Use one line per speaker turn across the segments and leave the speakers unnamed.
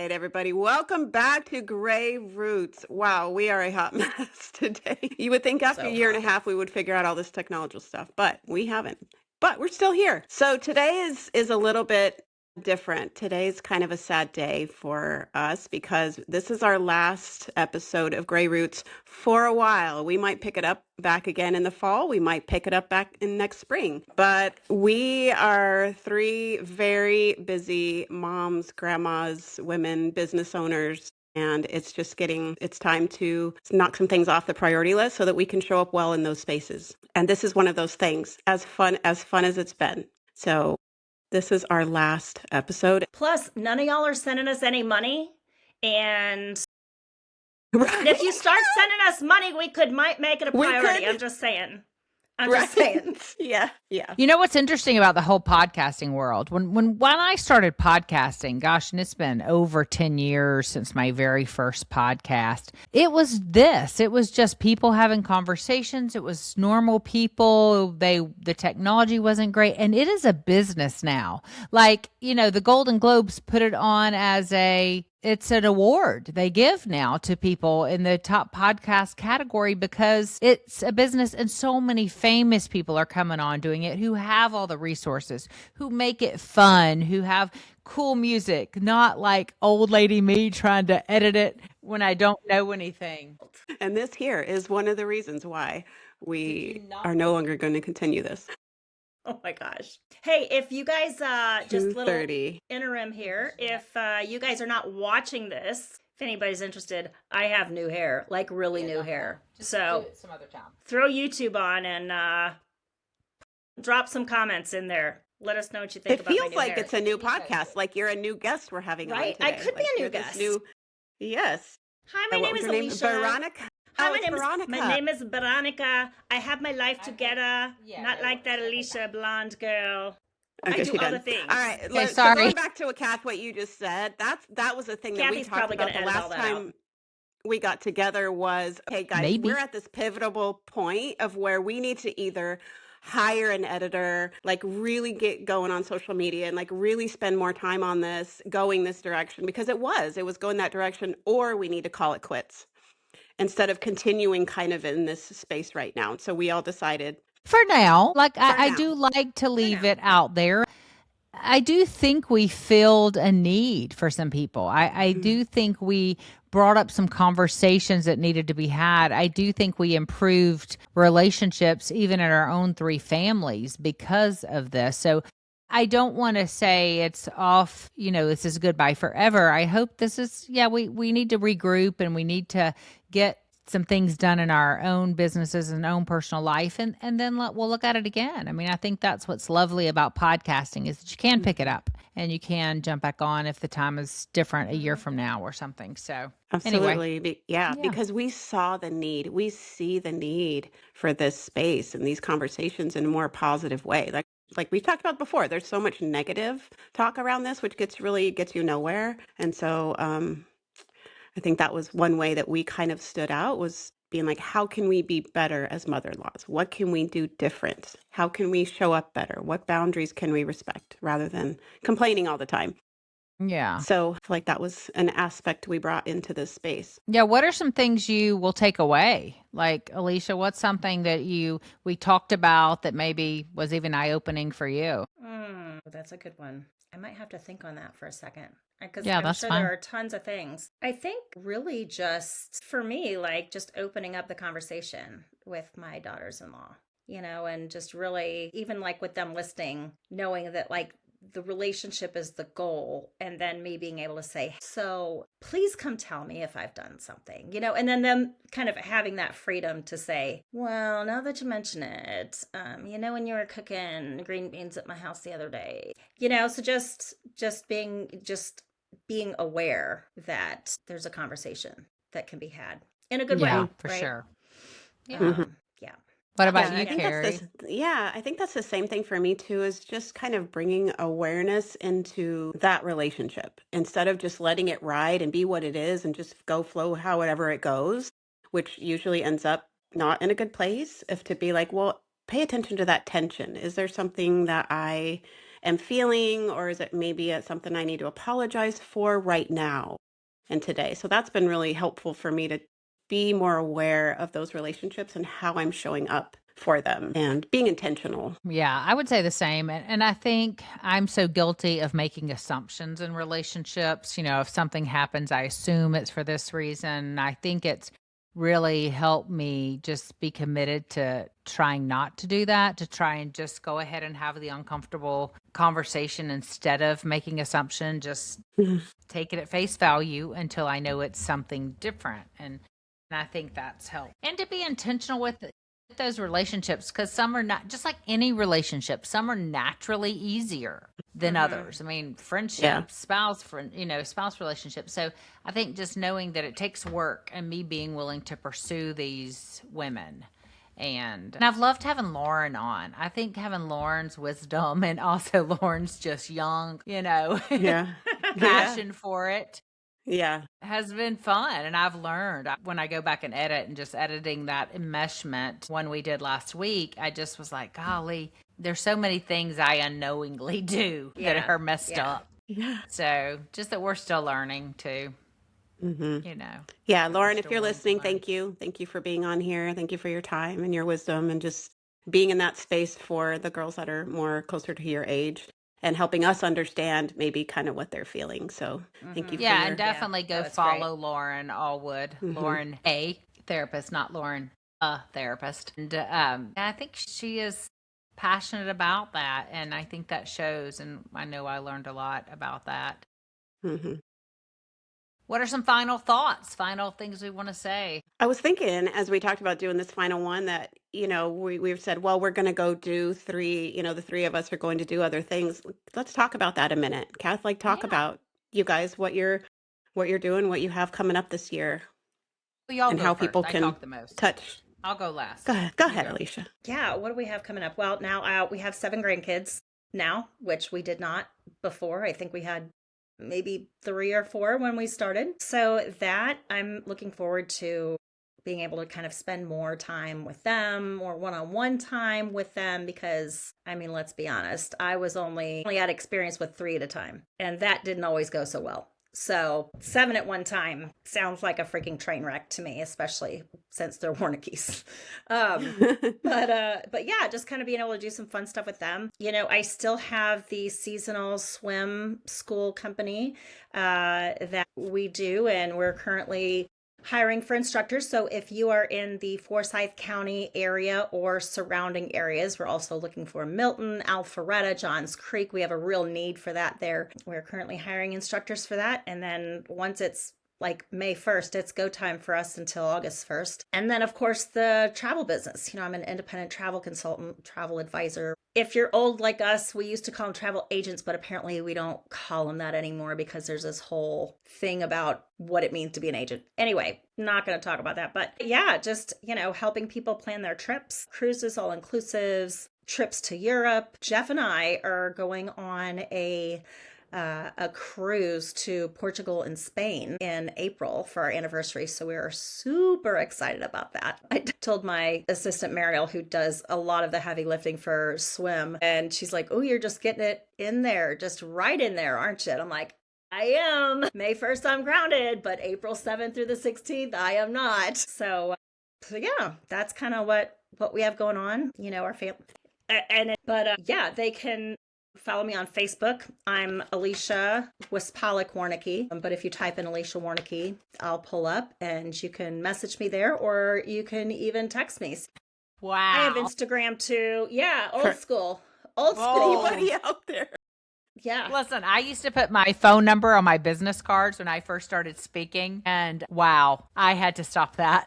right, everybody. Welcome back to Gray Roots. Wow, we are a hot mess today. You would think after a
So
year and a
hot.
half we would figure out all this technological stuff, but we haven't. But we're still here. So today is a little bit different. Today's kind of a sad day for us because this is our last episode of Gray Roots for a while. We might pick it up back again in the fall. We might pick it up back in next spring. But we are three very busy moms, grandmas, women, business owners. And it's time to knock some things off the priority list so that we can show up well in those spaces. And this is one of those things, as fun as it's been. So this is our last episode.
Plus, none of y'all are sending us any money. And
Right.
if you start sending us money, we might make it a priority. I'm just saying. Just saying.
Yeah.
You know what's interesting about the whole podcasting world? When I started podcasting, gosh, and it's been over 10 years since my very first podcast. It was just people having conversations. It was normal people. The technology wasn't great, and it is a business now. Like, the Golden Globes put it on as it's an award they give now to people in the top podcast category because it's a business, and so many famous people are coming on doing it who have all the resources, who make it fun, who have cool music, not like old lady me trying to edit it when I don't know anything.
And this here is one of the reasons why we are no longer going to continue this.
Oh my gosh. Hey, if you guys, just little
2:30.
interim here, if you guys are not watching this, if anybody's interested, I have new hair, like really new hair. So
do it some other time.
Throw YouTube on and drop some comments in there. Let us know what you think
It
about my
feels
new
like
hair.
it's a new podcast, like you're a new guest we're having on
Right?
today.
I could be a new
you're this
guest.
Yes.
Hi, my
What
name
was
is
your name?
Alicia.
Veronica.
Hi,
Oh,
my
it's
name
Veronica.
my name is Veronica. I have my life together.
Yeah,
Not
no
like that
worries.
Alicia blonde girl.
Okay,
I do
she
other
did.
things.
All right.
Okay,
So
sorry.
going back to Kath, what you just said, that was a thing that we
Kathy's
talked
probably
about
gonna
the
edit all
last
that out.
time we got together was, hey guys,
Maybe.
we're at this pivotal point of where we need to either hire an editor, like really get going on social media and like really spend more time on this, going this direction, because it was going that direction, or we need to call it quits instead of continuing kind of in this space right now. So we all decided
For now, like I
now.
do like to leave
now.
it out there. I do think we filled a need for some people. I do think we brought up some conversations that needed to be had. I do think we improved relationships even in our own three families because of this. So I don't want to say it's off, this is goodbye forever. I hope this is, we need to regroup and we need to get some things done in our own businesses and own personal life. And then we'll look at it again. I mean, I think that's what's lovely about podcasting is that you can pick it up and you can jump back on if the time is different a year from now or something. So
Absolutely.
anyway.
Yeah, because we saw the need. We see the need for this space and these conversations in a more positive way. Like we've talked about before, there's so much negative talk around this, which gets you nowhere. And so I think that was one way that we kind of stood out, was being like, how can we be better as mother-in-laws? What can we do different? How can we show up better? What boundaries can we respect rather than complaining all the time?
Yeah.
So I feel like that was an aspect we brought into this space.
Yeah. What are some things you will take away? Like, Alicia, what's something that we talked about that maybe was even eye-opening for you?
That's a good one. I might have to think on that for a second. Because
Yeah,
I'm
that's
sure
fine.
there are tons of things. I think really just for me, like just opening up the conversation with my daughters-in-law, and just really, even like with them listening, knowing that like the relationship is the goal, and then me being able to say, so please come tell me if I've done something, and then them kind of having that freedom to say, well, now that you mention it, when you were cooking green beans at my house the other day, so just being aware that there's a conversation that can be had in a good way.
Yeah, for
right?
sure. Yeah.
Yeah.
What about
Yeah,
you,
I think
Carrie?
I think that's the same thing for me too, is just kind of bringing awareness into that relationship instead of just letting it ride and be what it is and just go flow however it goes, which usually ends up not in a good place. If to be like, well, pay attention to that tension. Is there something that I am feeling, or is it maybe something I need to apologize for right now and today? So that's been really helpful for me to be more aware of those relationships and how I'm showing up for them and being intentional.
Yeah, I would say the same. And I think I'm so guilty of making assumptions in relationships. If something happens, I assume it's for this reason. I think it's really helped me just be committed to trying not to do that, to try and just go ahead and have the uncomfortable conversation instead of making assumption, just
Mhm.
take it at face value until I know it's something different. And I think that's helped. And to be intentional with those relationships, because some are not, just like any relationship, some are naturally easier than others. I mean,
Yeah.
friendship, spouse relationships. So I think just knowing that it takes work and me being willing to pursue these women. And I've loved having Lauren on. I think having Lauren's wisdom and also Lauren's just young,
Yeah. Yeah.
passion for it
Yeah.
has been fun. And I've learned when I go back and edit and just editing that enmeshment one we did last week, I just was like, golly, there's so many things I unknowingly do that
Yeah.
are messed
Yeah.
up.
Yeah.
So just that we're still learning too,
Hmm. Yeah,
that we're
Lauren, if
still
you're
willing to
listening,
learn.
thank you. Thank you for being on here. Thank you for your time and your wisdom and just being in that space for the girls that are more closer to your age and helping us understand maybe kind of what they're feeling. So thank you for
Yeah, and
your.
definitely
that
go
was great.
follow Lauren Allwood.
Hmm.
Lauren, a therapist, not Lauren, a therapist. And I think she is passionate about that. And I think that shows. And I know I learned a lot about that.
Hmm.
What are some final thoughts, final things we want to say?
I was thinking as we talked about doing this final one that, we've said, well, we're going to go do three, the three of us are going to do other things. Let's talk about that a minute. Kath, talk
Yeah.
about you guys, what you're doing, what you have coming up this year
Well, y'all
and
go
how
first.
people
I
can
talk the most.
touch.
I'll go last.
Go ahead. Go
You
ahead,
go.
Alicia.
Yeah, what do we have coming up? Well, now we have 7 grandkids now, which we did not before. I think we had maybe 3 or 4 when we started. So that I'm looking forward to being able to kind of spend more time with them, more one-on-one time with them, because I mean, let's be honest, I was only had experience with 3 at a time, and that didn't always go so well. So 7 at one time sounds like a freaking train wreck to me, especially since they're Warnickies. But yeah, just kind of being able to do some fun stuff with them. I still have the seasonal swim school company that we do, and we're currently hiring for instructors. So if you are in the Forsyth County area or surrounding areas, we're also looking for Milton, Alpharetta, Johns Creek. We have a real need for that there. We're currently hiring instructors for that. And then once it's like May 1st, it's go time for us until August 1st. And then, of course, the travel business. I'm an independent travel consultant, travel advisor. If you're old like us, we used to call them travel agents, but apparently we don't call them that anymore because there's this whole thing about what it means to be an agent. Anyway, not going to talk about that. But yeah, just, helping people plan their trips, cruises, all inclusives, trips to Europe. Jeff and I are going on a cruise to Portugal and Spain in April for our anniversary. So we are super excited about that. I told my assistant Mariel, who does a lot of the heavy lifting for swim, and she's like, "Oh, you're just getting it in there, just right in there, aren't you?" And I'm like, I am. May 1st, I'm grounded, but April 7th through the 16th, I am not. So yeah, that's kind of what we have going on, our family. Yeah, they can follow me on Facebook. I'm Alicia Wispalik Warnicki. But if you type in Alicia Warnicki, I'll pull up and you can message me there, or you can even text me.
Wow.
I have Instagram too. Yeah, old school.
Anybody out there?
Yeah.
Listen, I used to put my phone number on my business cards when I first started speaking. And wow, I had to stop that.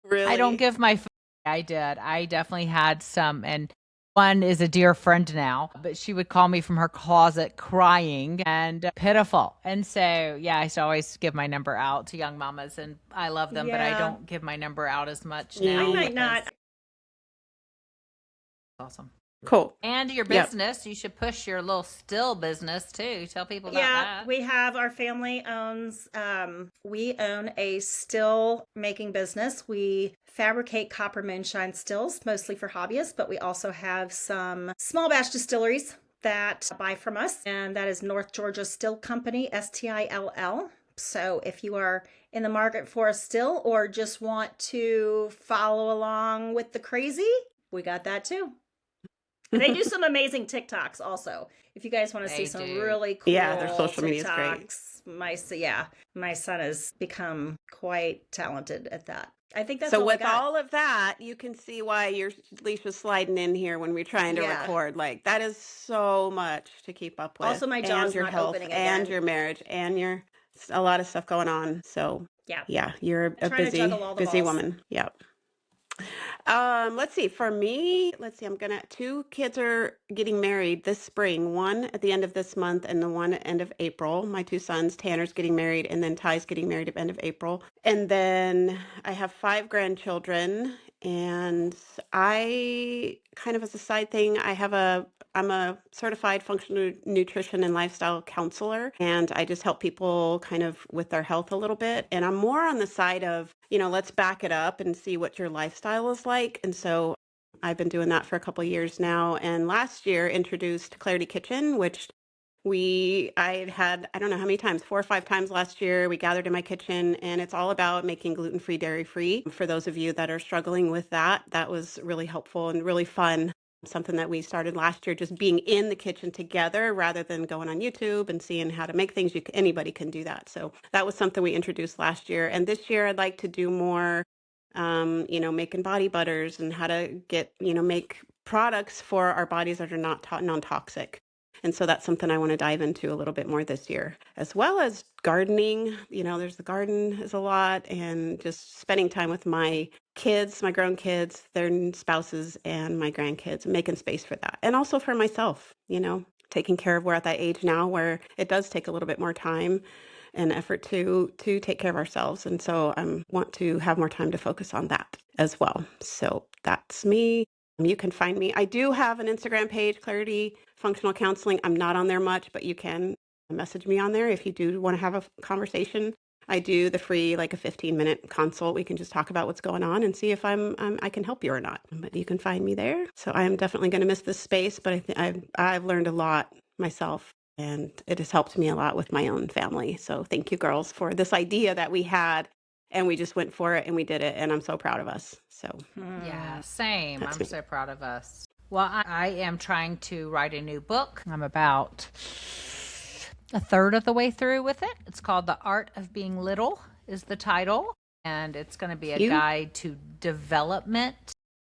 Really?
I don't give my phone. I did. I definitely had some. And one is a dear friend now, but she would call me from her closet crying and pitiful. And so, yeah, I used to always give my number out to young mamas, and I love them, but I don't give my number out as much now.
I might not.
Awesome.
Cool.
And your business, you should push your little still business too. Tell people about that.
We have, our family owns, we own a still making business. We fabricate copper moonshine stills, mostly for hobbyists, but we also have some small batch distilleries that buy from us, and that is North Georgia Still Company, STILL. So if you are in the market for a still or just want to follow along with the crazy, we got that too. And they do some amazing TikToks also. If you guys want to see
They
some
do.
really cool
Yeah, their social media is great.
TikToks, my son has become quite talented at that. I think that's
So
all I
with
got.
all of that, you can see why your leash was sliding in here when we're trying to
Yeah.
record. Like that is so much to keep up with,
Also, my
and
jaw's
your
not
health,
opening
and
again.
your marriage, and your a lot of stuff going on. So
Yeah.
yeah, you're a
Trying to juggle all the
busy
balls.
woman. Yep. Let's see. For me, let's see. Two kids are getting married this spring. One at the end of this month, and the one at the end of April. My two sons, Tanner's getting married, and then Ty's getting married at the end of April. And then I have 5 grandchildren, and I kind of as a side thing, I'm a certified functional nutrition and lifestyle counselor, and I just help people kind of with their health a little bit. And I'm more on the side of, let's back it up and see what your lifestyle is like. And so I've been doing that for a couple of years now. And last year introduced Clarity Kitchen, which I had, I don't know how many times, 4 or 5 times last year, we gathered in my kitchen, and it's all about making gluten-free, dairy-free. For those of you that are struggling with that, that was really helpful and really fun. Something that we started last year, just being in the kitchen together rather than going on YouTube and seeing how to make things. Anybody can do that. So that was something we introduced last year. And this year I'd like to do more, making body butters and how to make products for our bodies that are not non-toxic. And so that's something I want to dive into a little bit more this year, as well as gardening. There's the garden is a lot, and just spending time with my kids, my grown kids, their spouses, and my grandkids, making space for that. And also for myself, taking care of, we're at that age now where it does take a little bit more time and effort to take care of ourselves. And so I want to have more time to focus on that as well. So that's me. You can find me. I do have an Instagram page, Clarity Functional Counseling. I'm not on there much, but you can message me on there if you do want to have a conversation. I do the free, like a 15-minute consult. We can just talk about what's going on and see if I can help you or not. But you can find me there. So I am definitely going to miss this space, but I've learned a lot myself, and it has helped me a lot with my own family. So thank you, girls, for this idea that we had, and we just went for it and we did it, and I'm so proud of us. So
Yeah, same.
That's
I'm
me.
so proud of us. Well, I am trying to write a new book. I'm about a third of the way through with it. It's called The Art of Being Little is the title, and it's going to be a
Cute.
guide to development,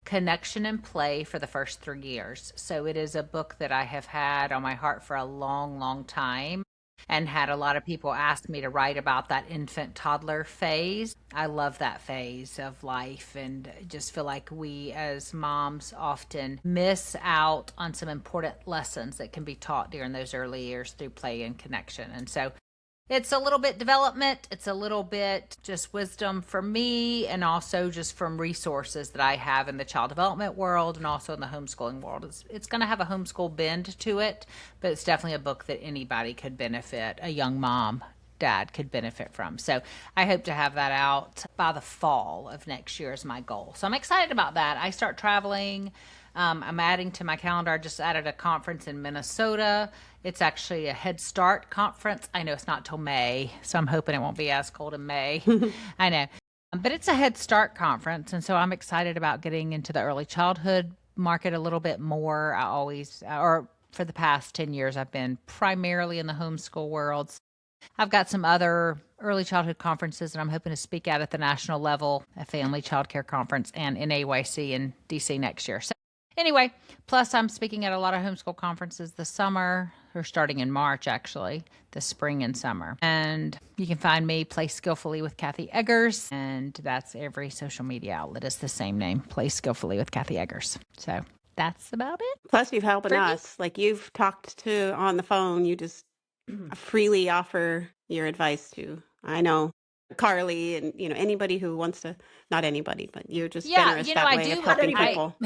connection, and play for the first 3 years. So it is a book that I have had on my heart for a long, long time, and had a lot of people ask me to write about that infant toddler phase. I love that phase of life, and just feel like we as moms often miss out on some important lessons that can be taught during those early years through play and connection. And so it's a little bit development, it's a little bit just wisdom for me, and also just from resources that I have in the child development world and also in the homeschooling world. It's going to have a homeschool bend to it, but it's definitely a book that anybody could benefit, a young mom, dad could benefit from. So I hope to have that out by the fall of next year is my goal. So I'm excited about that. I start traveling. I'm adding to my calendar. I just added a conference in Minnesota. It's actually a Head Start conference. I know it's not till May, so I'm hoping it won't be as cold in May. I know. But it's a Head Start conference, and so I'm excited about getting into the early childhood market a little bit more. Or for the past 10 years, I've been primarily in the homeschool world. I've got some other early childhood conferences that I'm hoping to speak at the national level, a family child care conference, and NAYC in DC next year. So anyway, plus I'm speaking at a lot of homeschool conferences this summer, or starting in March, actually, the spring and summer. And you can find me, Play Skillfully with Kathy Eggers, and that's every social media outlet is the same name, Play Skillfully with Kathy Eggers. So that's about it.
Plus, you've helped
For me.
us. Like you've talked to on the phone, you just freely offer your advice to, I know, Carly, and anybody who wants to. Not anybody, but you're just generous that
I
way
do.
of helping
anybody.
people.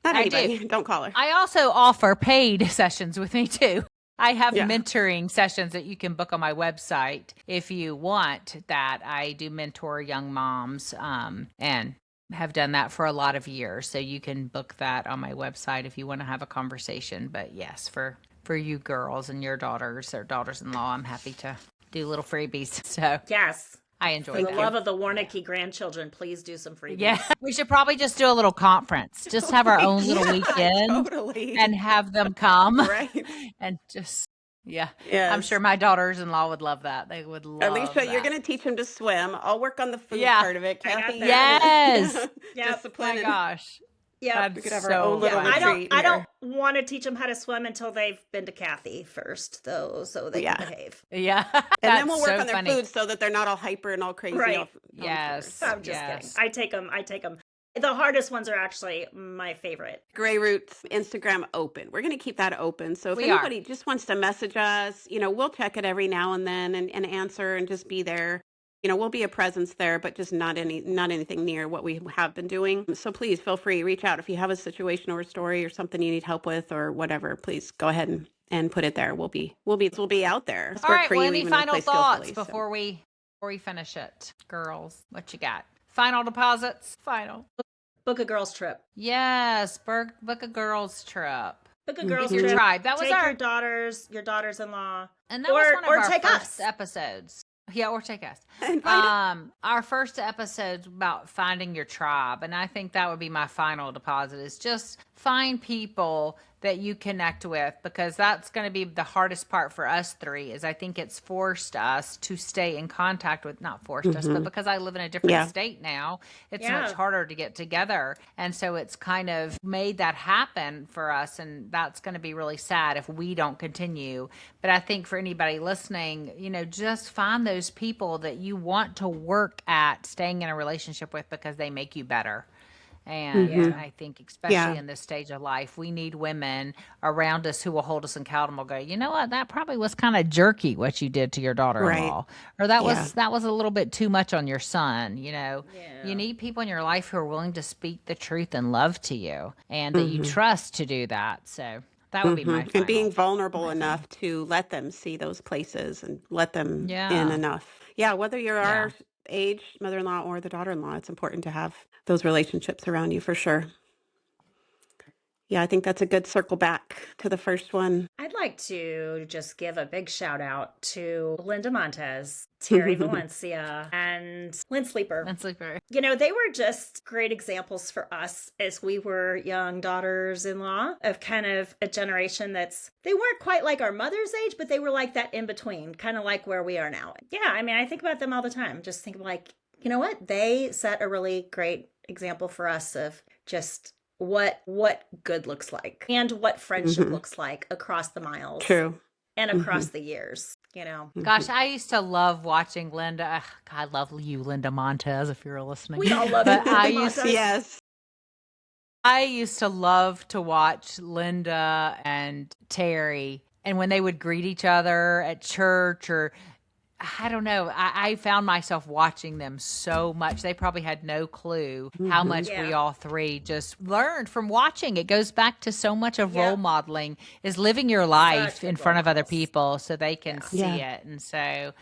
Not
I do.
anybody. Don't call her.
I also offer paid sessions with me too. I have
Yeah.
mentoring sessions that you can book on my website if you want that. I do mentor young moms, and have done that for a lot of years. So you can book that on my website if you want to have a conversation. But yes, for you girls and your daughters or daughters-in-law, I'm happy to do little freebies. So
Yes.
I
For
enjoy
the
that.
love of the Warnicki grandchildren, please do some freebies.
Yeah, we should probably just do a little conference. Just have our own little
Yeah,
weekend
totally.
and have them come
Right.
and just yeah. I'm
Yes.
sure my daughters-in-law would love that. They would love
Alicia, you're
that.
going to teach him to swim. I'll work on the food
Yeah.
part of it.
I got
Kathy,
that.
Yes.
Yep.
Oh
discipline.
my
and
gosh.
Yeah.
That's
We could have our
so
own little
funny.
retreat.
I don't want to teach them how to swim until they've been to Kathy first, though, so they
Yeah.
can behave.
Yeah.
And
That's
then we'll work
so
on their
funny.
food so that they're not all hyper and all crazy.
Right.
All
Yes.
I'm just
Yes.
kidding. I take them. The hardest ones are actually my favorite.
Grey Roots Instagram open. We're going to keep that open. So if
We are.
anybody just wants to message us, we'll check it every now and then and answer and just be there. We'll be a presence there, but just not anything near what we have been doing. So please feel free, reach out if you have a situation or a story or something you need help with or whatever. Please go ahead and put it there. We'll be out there. Let's
All
work
right.
for
Well,
you,
any
even though the
final
place feels
thoughts
silly, so.
before we finish it, girls? What you got? Final deposits. Final.
Book a girls trip.
Yes. Book a girls trip.
Book a girls
Mhm.
trip.
Tribe. That was
Take
our
your daughters-in-law.
and that was one of
or
our
take
first
us.
episodes. Yeah, or take us.
Invite
Our first episode's about finding your tribe, and I think that would be my final deposit is just find people that you connect with, because that's going to be the hardest part for us three. Is I think it's forced us to stay in contact with, not forced us, but because I live in a different
Yeah.
state now, it's
Yeah.
much harder to get together, and so it's kind of made that happen for us, and that's going to be really sad if we don't continue. But I think for anybody listening, just find those people that you want to work at staying in a relationship with, because they make you better. And I think especially
Yeah.
in this stage of life, we need women around us who will hold us accountable. Go, you know what? That probably was kind of jerky what you did to your daughter-in-law, or that was a little bit too much on your son. You need people in your life who are willing to speak the truth and love to you, and that you trust to do that. So that would be my final.
and being vulnerable enough to let them see those places and let them in enough. Yeah, whether you're our age, mother-in-law or the daughter-in-law, it's important to have those relationships around you for sure. Yeah, I think that's a good circle back to the first one.
I'd like to just give a big shout out to Linda Montez, Terry Valencia, and Lynn Sleeper.
And sleeper.
They were just great examples for us as we were young daughters-in-law of kind of a generation they weren't quite like our mother's age, but they were like that in between, kind of like where we are now. Yeah, I think about them all the time. Just think like, you know what? They set a really great example for us of just what good looks like and what friendship looks like across the miles.
True.
And across the years,
Gosh, I used to love watching Linda. Ugh, I love you, Linda Montez, if you're listening.
We all love
But
it.
I used to,
Yes.
I used to love to watch Linda and Terry, and when they would greet each other at church, or I don't know, I found myself watching them so much. They probably had no clue how much we
Yeah.
all three just learned from watching. It goes back to so much of role modeling is living your life
Such
in
good
front
role
of other
models.
people so they can see
Yeah.
it. And so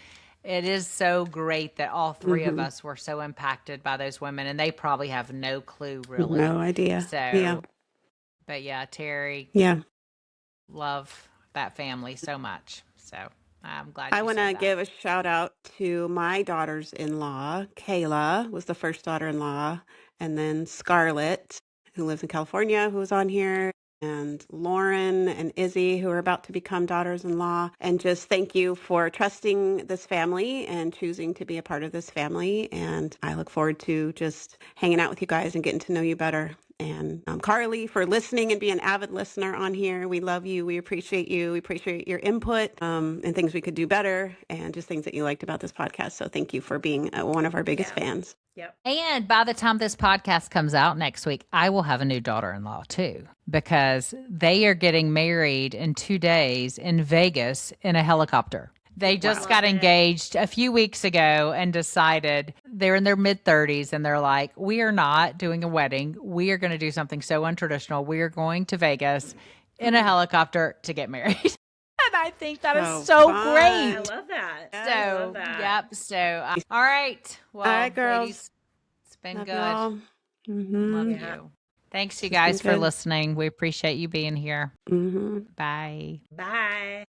it is so great that all three of us were so impacted by those women, and they probably have no clue really.
No idea.
So,
Yeah.
but yeah, Terry,
Yeah.
love that family so much. So I'm glad
I
you
want
said
to
that.
give a shout out to my daughters-in-law. Kayla was the first daughter-in-law, and then Scarlett, who lives in California, who was on here, and Lauren and Izzy, who are about to become daughters-in-law. And just thank you for trusting this family and choosing to be a part of this family. And I look forward to just hanging out with you guys and getting to know you better. And Carly, for listening and being an avid listener on here. We love you. We appreciate you. We appreciate your input and things we could do better and just things that you liked about this podcast. So thank you for being one of our biggest fans.
Yep.
And by the time this podcast comes out next week, I will have a new daughter-in-law too, because they are getting married in 2 days in Vegas in a helicopter. They just got engaged a few weeks ago and decided they're in their mid-30s, and they're like, we are not doing a wedding. We are going to do something so untraditional. We are going to Vegas in a helicopter to get married. And I think that is so
fun.
great.
I love that.
So,
I love that.
yep. So, all right. Well,
All right, girls.
ladies, it's been
Love
good.
y'all.
Love
Yeah.
you. Thanks, you
This has been
guys, for
good.
listening. We appreciate you being here.
Hmm.
Bye.
Bye.